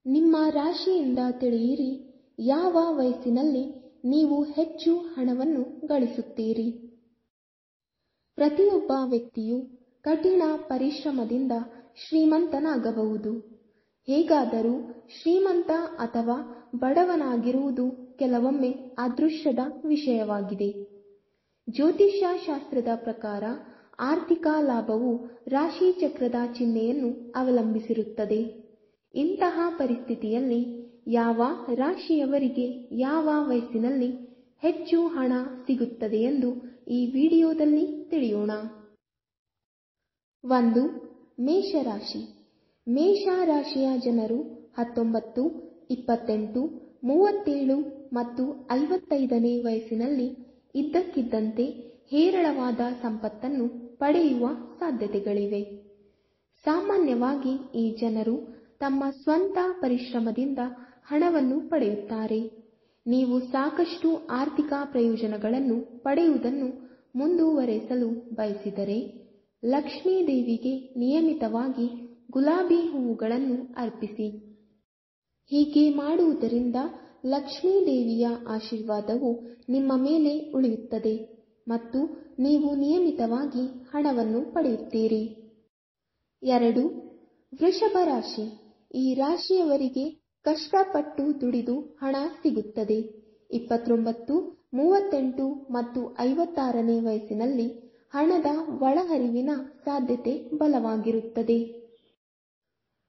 ನಿಮ್ಮ ರಾಶಿಯಿಂದ ತಿಳಿಯಿರಿ ಯಾವ ವಯಸ್ಸಿನಲ್ಲಿ ನೀವು ಹೆಚ್ಚು ಹಣವನ್ನು ಗಳಿಸುತ್ತೀರಿ. ಪ್ರತಿಯೊಬ್ಬ ವ್ಯಕ್ತಿಯು ಕಠಿಣ ಪರಿಶ್ರಮದಿಂದ ಶ್ರೀಮಂತನಾಗಬಹುದು. ಹೇಗಾದರೂ ಶ್ರೀಮಂತ ಅಥವಾ ಬಡವನಾಗಿರುವುದು ಕೆಲವೊಮ್ಮೆ ಅದೃಷ್ಟದ ವಿಷಯವಾಗಿದೆ. ಜ್ಯೋತಿಷ್ಯ ಶಾಸ್ತ್ರದ ಪ್ರಕಾರ ಆರ್ಥಿಕ ಲಾಭವು ರಾಶಿ ಚಕ್ರದ ಚಿಹ್ನೆಯನ್ನು ಅವಲಂಬಿಸಿರುತ್ತದೆ. ಇಂತಹ ಪರಿಸ್ಥಿತಿಯಲ್ಲಿ ಯಾವ ರಾಶಿಯವರಿಗೆ ಯಾವ ವಯಸ್ಸಿನಲ್ಲಿ ಹೆಚ್ಚು ಹಣ ಸಿಗುತ್ತದೆ ಎಂದು ಈ ವಿಡಿಯೋದಲ್ಲಿ ತಿಳಿಯೋಣ. 1. ಮೇಷರಾಶಿ. ಮೇಷ ರಾಶಿಯ ಜನರು 19, 28, 37 ಮತ್ತು 55ನೇ ವಯಸ್ಸಿನಲ್ಲಿ ಇದ್ದಕ್ಕಿದ್ದಂತೆ ಹೇರಳವಾದ ಸಂಪತ್ತನ್ನು ಪಡೆಯುವ ಸಾಧ್ಯತೆಗಳಿವೆ. ಸಾಮಾನ್ಯವಾಗಿ ಈ ಜನರು ತಮ್ಮ ಸ್ವಂತ ಪರಿಶ್ರಮದಿಂದ ಹಣವನ್ನು ಪಡೆಯುತ್ತಾರೆ. ನೀವು ಸಾಕಷ್ಟು ಆರ್ಥಿಕ ಪ್ರಯೋಜನಗಳನ್ನು ಪಡೆಯುವುದನ್ನು ಮುಂದುವರೆಸಲು ಬಯಸಿದರೆ ಲಕ್ಷ್ಮೀ ದೇವಿಗೆ ನಿಯಮಿತವಾಗಿ ಗುಲಾಬಿ ಹೂವುಗಳನ್ನು ಅರ್ಪಿಸಿ. ಹೀಗೆ ಮಾಡುವುದರಿಂದ ಲಕ್ಷ್ಮೀ ದೇವಿಯ ಆಶೀರ್ವಾದವು ನಿಮ್ಮ ಮೇಲೆ ಉಳಿಯುತ್ತದೆ ಮತ್ತು ನೀವು ನಿಯಮಿತವಾಗಿ ಹಣವನ್ನು ಪಡೆಯುತ್ತೀರಿ. 2. ವೃಷಭ ರಾಶಿ. ಈ ರಾಶಿಯವರಿಗೆ ಕಷ್ಟಪಟ್ಟು ದುಡಿದು ಹಣ ಸಿಗುತ್ತದೆ. 29, 38 ಮತ್ತು 56ನೇ ವಯಸ್ಸಿನಲ್ಲಿ ಹಣದ ಒಳಹರಿವಿನ ಸಾಧ್ಯತೆ ಬಲವಾಗಿರುತ್ತದೆ.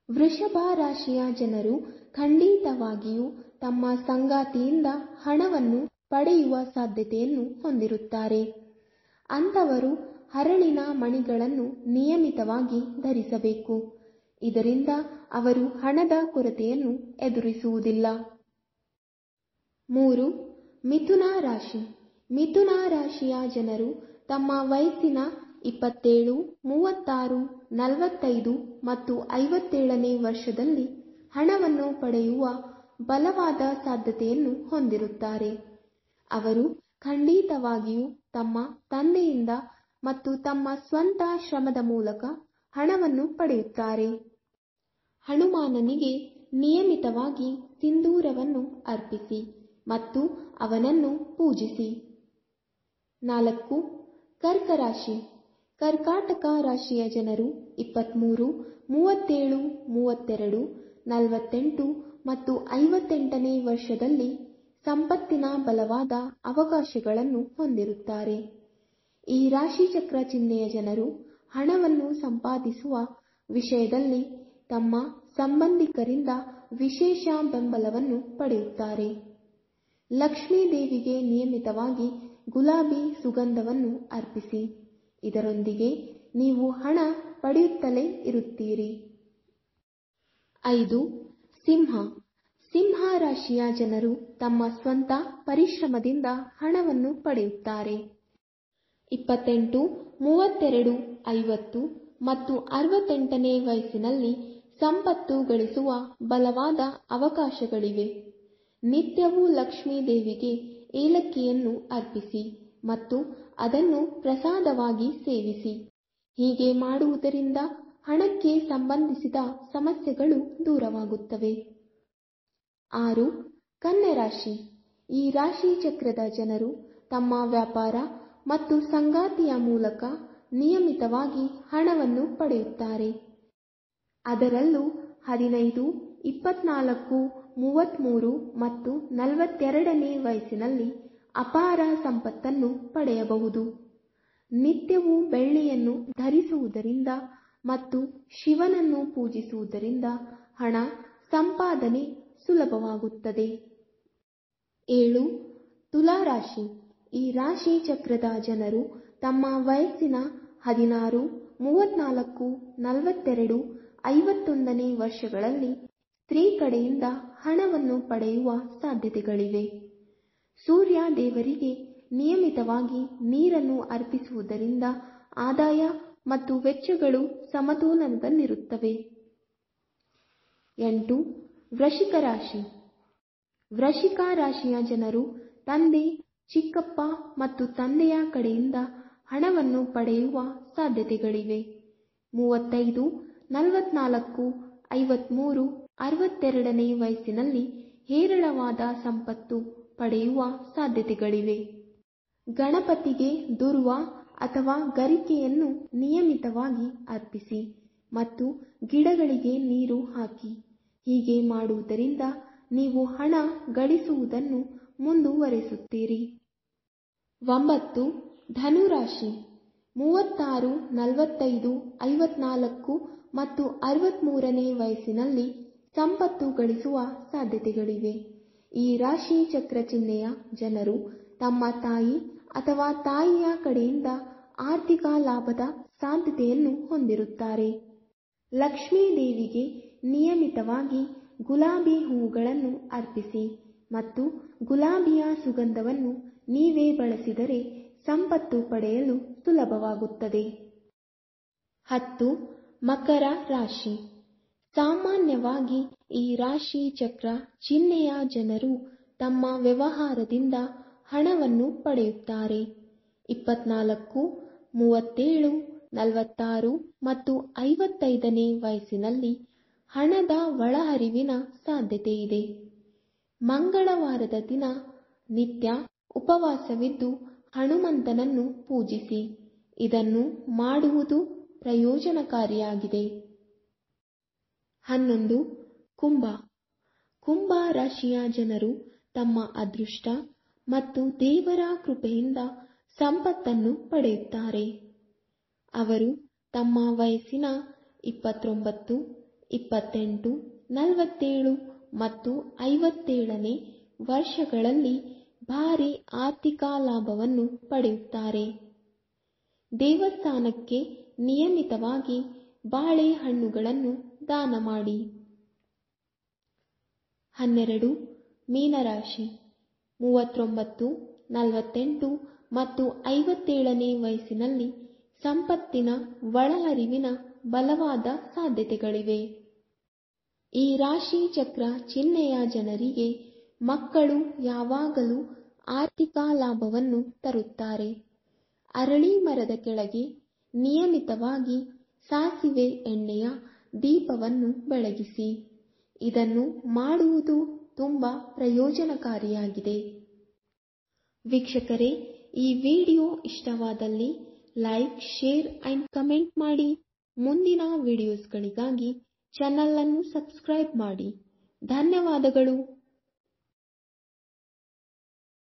ವೃಷಭ ರಾಶಿಯ ಜನರು ಖಂಡಿತವಾಗಿಯೂ ತಮ್ಮ ಸಂಗಾತಿಯಿಂದ ಹಣವನ್ನು ಪಡೆಯುವ ಸಾಧ್ಯತೆಯನ್ನು ಹೊಂದಿರುತ್ತಾರೆ. ಅಂಥವರು ಹರಳಿನ ಮಣಿಗಳನ್ನು ನಿಯಮಿತವಾಗಿ ಧರಿಸಬೇಕು. ಇದರಿಂದ ಅವರು ಹಣದ ಕೊರತೆಯನ್ನು ಎದುರಿಸುವುದಿಲ್ಲ. 3. ಮಿಥುನ ರಾಶಿ. ಮಿಥುನ ರಾಶಿಯ ಜನರು ತಮ್ಮ ವಯಸ್ಸಿನ 27, 36, 45 ಮತ್ತು 57ನೇ ವರ್ಷದಲ್ಲಿ ಹಣವನ್ನು ಪಡೆಯುವ ಬಲವಾದ ಸಾಧ್ಯತೆಯನ್ನು ಹೊಂದಿರುತ್ತಾರೆ. ಅವರು ಖಂಡಿತವಾಗಿಯೂ ತಮ್ಮ ತಂದೆಯಿಂದ ಮತ್ತು ತಮ್ಮ ಸ್ವಂತ ಶ್ರಮದ ಮೂಲಕ ಹಣವನ್ನು ಪಡೆಯುತ್ತಾರೆ. ಹನುಮಾನನಿಗೆ ನಿಯಮಿತವಾಗಿ ಸಿಂಧೂರವನ್ನು ಅರ್ಪಿಸಿ ಮತ್ತು ಅವನನ್ನು ಪೂಜಿಸಿ. 4. ಕರ್ಕರಾಶಿ. ಕರ್ಕಾಟಕ ರಾಶಿಯ ಜನರು 23, 37, 32, 48 ಮತ್ತು 58ನೇ ವರ್ಷದಲ್ಲಿ ಸಂಪತ್ತಿನ ಬಲವಾದ ಅವಕಾಶಗಳನ್ನು ಹೊಂದಿರುತ್ತಾರೆ. ಈ ರಾಶಿಚಕ್ರ ಚಿಹ್ನೆಯ ಜನರು ಹಣವನ್ನು ಸಂಪಾದಿಸುವ ವಿಷಯದಲ್ಲಿ ತಮ್ಮ ಸಂಬಂಧಿಕರಿಂದ ವಿಶೇಷ ಬೆಂಬಲವನ್ನು ಪಡೆಯುತ್ತಾರೆ. ಲಕ್ಷ್ಮೀ ದೇವಿಗೆ ನಿಯಮಿತವಾಗಿ ಗುಲಾಬಿ ಸುಗಂಧವನ್ನು ಅರ್ಪಿಸಿ. ಇದರೊಂದಿಗೆ ನೀವು ಹಣ ಪಡೆಯುತ್ತಲೇ ಇರುತ್ತೀರಿ. 5. ಸಿಂಹ. ಸಿಂಹ ರಾಶಿಯ ಜನರು ತಮ್ಮ ಸ್ವಂತ ಪರಿಶ್ರಮದಿಂದ ಹಣವನ್ನು ಪಡೆಯುತ್ತಾರೆ. 28, 32, 50 ಮತ್ತು 68ನೇ ವಯಸ್ಸಿನಲ್ಲಿ ಸಂಪತ್ತು ಗಳಿಸುವ ಬಲವಾದ ಅವಕಾಶಗಳಿವೆ. ನಿತ್ಯವೂ ಲಕ್ಷ್ಮೀ ದೇವಿಗೆ ಏಲಕ್ಕಿಯನ್ನು ಅರ್ಪಿಸಿ ಮತ್ತು ಅದನ್ನು ಪ್ರಸಾದವಾಗಿ ಸೇವಿಸಿ. ಹೀಗೆ ಮಾಡುವುದರಿಂದ ಹಣಕ್ಕೆ ಸಂಬಂಧಿಸಿದ ಸಮಸ್ಯೆಗಳು ದೂರವಾಗುತ್ತವೆ. 6. ಕನ್ಯಾ ರಾಶಿ. ಈ ರಾಶಿ ಚಕ್ರದ ಜನರು ತಮ್ಮ ವ್ಯಾಪಾರ ಮತ್ತು ಸಂಗಾತಿಯ ಮೂಲಕ ನಿಯಮಿತವಾಗಿ ಹಣವನ್ನು ಪಡೆಯುತ್ತಾರೆ. ಅದರಲ್ಲೂ 15, 24, 33 ಮತ್ತು 42ನೇ ವಯಸ್ಸಿನಲ್ಲಿ ಅಪಾರ ಸಂಪತ್ತನ್ನು ಪಡೆಯಬಹುದು. ನಿತ್ಯವೂ ಬೆಳ್ಳಿಯನ್ನು ಧರಿಸುವುದರಿಂದ ಮತ್ತು ಶಿವನನ್ನು ಪೂಜಿಸುವುದರಿಂದ ಹಣ ಸಂಪಾದನೆ ಸುಲಭವಾಗುತ್ತದೆ. 7. ತುಲಾ ರಾಶಿ. ಈ ರಾಶಿ ಚಕ್ರದ ಜನರು ತಮ್ಮ ವಯಸ್ಸಿನ 16, 34, 42, 51ನೇ ವರ್ಷಗಳಲ್ಲಿ ಸ್ತ್ರೀ ಕಡೆಯಿಂದ ಹಣವನ್ನು ಪಡೆಯುವ ಸಾಧ್ಯತೆಗಳಿವೆ. ಸೂರ್ಯ ದೇವರಿಗೆ ನಿಯಮಿತವಾಗಿ ನೀರನ್ನು ಅರ್ಪಿಸುವುದರಿಂದ ಆದಾಯ ಮತ್ತು ವೆಚ್ಚಗಳು ಸಮತೋಲನದಲ್ಲಿರುತ್ತವೆ. 8. ವೃಶ್ಚಿಕ ರಾಶಿ. ವೃಶ್ಚಿಕ ರಾಶಿಯ ಜನರು ತಂದೆ, ಚಿಕ್ಕಪ್ಪ ಮತ್ತು ತಂದೆಯ ಕಡೆಯಿಂದ ಹಣವನ್ನು ಪಡೆಯುವ ಸಾಧ್ಯತೆಗಳಿವೆ. 35, 44, 53 62ನೇ ವಯಸ್ಸಿನಲ್ಲಿ ಹೇರಳವಾದ ಸಂಪತ್ತು ಪಡೆಯುವ ಸಾಧ್ಯತೆಗಳಿವೆ. ಗಣಪತಿಗೆ ದುರ್ವ ಅಥವಾ ಗರಿಕೆಯನ್ನು ನಿಯಮಿತವಾಗಿ ಅರ್ಪಿಸಿ ಮತ್ತು ಗಿಡಗಳಿಗೆ ನೀರು ಹಾಕಿ. ಹೀಗೆ ಮಾಡುವುದರಿಂದ ನೀವು ಹಣ ಗಳಿಸುವುದನ್ನು ಮುಂದುವರೆಸುತ್ತೀರಿ. 9. ಧನುರಾಶಿ. 36, 45, 54 ಮತ್ತು 63ನೇ ವಯಸ್ಸಿನಲ್ಲಿ ಸಂಪತ್ತು ಗಳಿಸುವ ಸಾಧ್ಯತೆಗಳಿವೆ. ಈ ರಾಶಿ ಚಕ್ರ ಚಿಹ್ನೆಯ ಜನರು ತಮ್ಮ ತಾಯಿ ಅಥವಾ ತಾಯಿಯ ಕಡೆಯಿಂದ ಆರ್ಥಿಕ ಲಾಭದ ಸಾಧ್ಯತೆಯನ್ನು ಹೊಂದಿರುತ್ತಾರೆ. ಲಕ್ಷ್ಮೀ ದೇವಿಗೆ ನಿಯಮಿತವಾಗಿ ಗುಲಾಬಿ ಹೂವುಗಳನ್ನು ಅರ್ಪಿಸಿ ಮತ್ತು ಗುಲಾಬಿಯ ಸುಗಂಧವನ್ನು ನೀವೇ ಬಳಸಿದರೆ ಸಂಪತ್ತು ಪಡೆಯಲು ಸುಲಭವಾಗುತ್ತದೆ. 10. ಮಕರ ರಾಶಿ. ಸಾಮಾನ್ಯವಾಗಿ ಈ ರಾಶಿ ಚಕ್ರ ಚಿಹ್ನೆಯ ಜನರು ತಮ್ಮ ವ್ಯವಹಾರದಿಂದ ಹಣವನ್ನು ಪಡೆಯುತ್ತಾರೆ. 24, 37, 46 ಮತ್ತು 55ನೇ ವಯಸ್ಸಿನಲ್ಲಿ ಹಣದ ಒಳಹರಿವಿನ ಸಾಧ್ಯತೆ ಇದೆ. ಮಂಗಳವಾರದ ದಿನ ನಿತ್ಯ ಉಪವಾಸವಿದ್ದು ಹನುಮಂತನನ್ನು ಪೂಜಿಸಿ. ಇದನ್ನು ಮಾಡುವುದು ಪ್ರಯೋಜನಕಾರಿಯಾಗಿದೆ. 11. ಕುಂಭ. ಕುಂಭ ರಾಶಿಯ ಜನರು ತಮ್ಮ ಅದೃಷ್ಟ ಮತ್ತು ದೇವರ ಕೃಪೆಯಿಂದ ಸಂಪತ್ತನ್ನು ಪಡೆಯುತ್ತಾರೆ. ಅವರು ತಮ್ಮ ವಯಸ್ಸಿನ 29, 28, 47 ಮತ್ತು 57ನೇ ವರ್ಷಗಳಲ್ಲಿ ಭಾರಿ ಆರ್ಥಿಕ ಲಾಭವನ್ನು ಪಡೆಯುತ್ತಾರೆ. ದೇವಸ್ಥಾನಕ್ಕೆ ನಿಯಮಿತವಾಗಿ ಬಾಳೆಹಣ್ಣುಗಳನ್ನು ದಾನ ಮಾಡಿ. 12. ಮೀನರಾಶಿ. 39, 48 ಮತ್ತು 57ನೇ ವಯಸ್ಸಿನಲ್ಲಿ ಸಂಪತ್ತಿನ ಒಳಹರಿವಿನ ಬಲವಾದ ಸಾಧ್ಯತೆಗಳಿವೆ. ಈ ರಾಶಿ ಚಕ್ರ ಚಿಹ್ನೆಯ ಜನರಿಗೆ ಮಕ್ಕಳು ಯಾವಾಗಲೂ ಆರ್ಥಿಕ ಲಾಭವನ್ನು ತರುತ್ತಾರೆ. ಅರಳಿ ಮರದ ಕೆಳಗೆ ನಿಯಮಿತವಾಗಿ ಸಾಸಿವೆ ಎಣ್ಣೆಯ ದೀಪವನ್ನು ಬೆಳಗಿಸಿ. ಇದನ್ನು ಮಾಡುವುದು ತುಂಬಾ ಪ್ರಯೋಜನಕಾರಿಯಾಗಿದೆ. ವೀಕ್ಷಕರೇ, ಈ ವಿಡಿಯೋ ಇಷ್ಟವಾದಲ್ಲಿ ಲೈಕ್, ಶೇರ್ ಅಂಡ್ ಕಮೆಂಟ್ ಮಾಡಿ. ಮುಂದಿನ ವಿಡಿಯೋಸ್ಗಳಿಗಾಗಿ ಚಾನಲ್ ಅನ್ನು ಸಬ್ಸ್ಕ್ರೈಬ್ ಮಾಡಿ. ಧನ್ಯವಾದಗಳು.